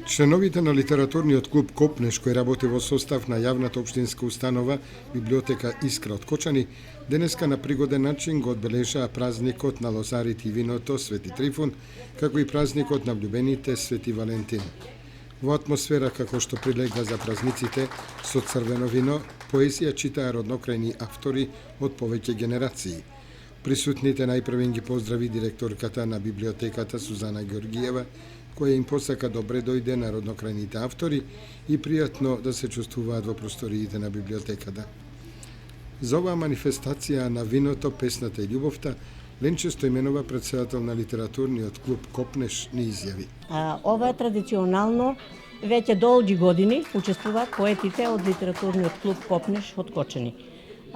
Членовите на литературниот клуб Копнеш, кој работи во состав на јавната општинска установа Библиотека Искра од Кочани, денеска на пригоден начин го одбележаа празникот на лозарите и виното Свети Трифун, како и празникот на влюбените Свети Валентин. Во атмосфера како што прилега за празниците со црвено вино, поезија читаа роднокрајни автори од повеќе генерации. Присутните најпрвен ги поздрави директорката на библиотеката Сузана Георгиева, која им посака добре дојде на роднокрајните автори и пријатно да се чувствуваат во просториите на библиотеката. За оваа манифестација на виното, песната и љубовта, Ленче Стојменова, председател на литературниот клуб Копнеш, ни изјави. Ова е традиционално, веќе долги години учествуваат поетите од литературниот клуб Копнеш од Кочани.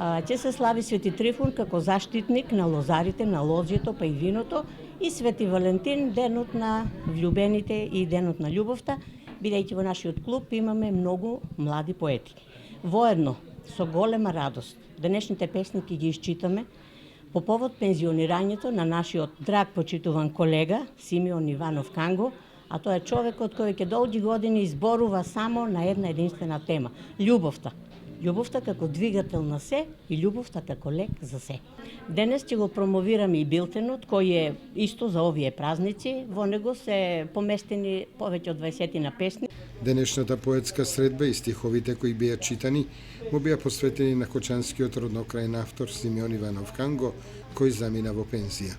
Ќе се слави Свети Трифун како заштитник на лозарите, на лозјето, па и виното, и Свети Валентин, денот на влюбените и денот на љубовта, бидејќи во нашиот клуб имаме многу млади поети. Воедно, со голема радост, денешните песни ги исчитаме по повод пензионирањето на нашиот драг почитуван колега Симеон Иванов Канго, а тоа е човекот кој ќе долги години изборува само на една единствена тема – љубовта. Љубовта како двигател на се и љубовта како лек за се. Денес ќе го промовираме и билтенот, кој е исто за овие празници. Во него се поместени повеќе од 20 на песни. Денешната поетска средба и стиховите кои беа читани му беа посветени на кочанскиот роднокрајен автор Симеон Иванов Канго, кој замина во пензија.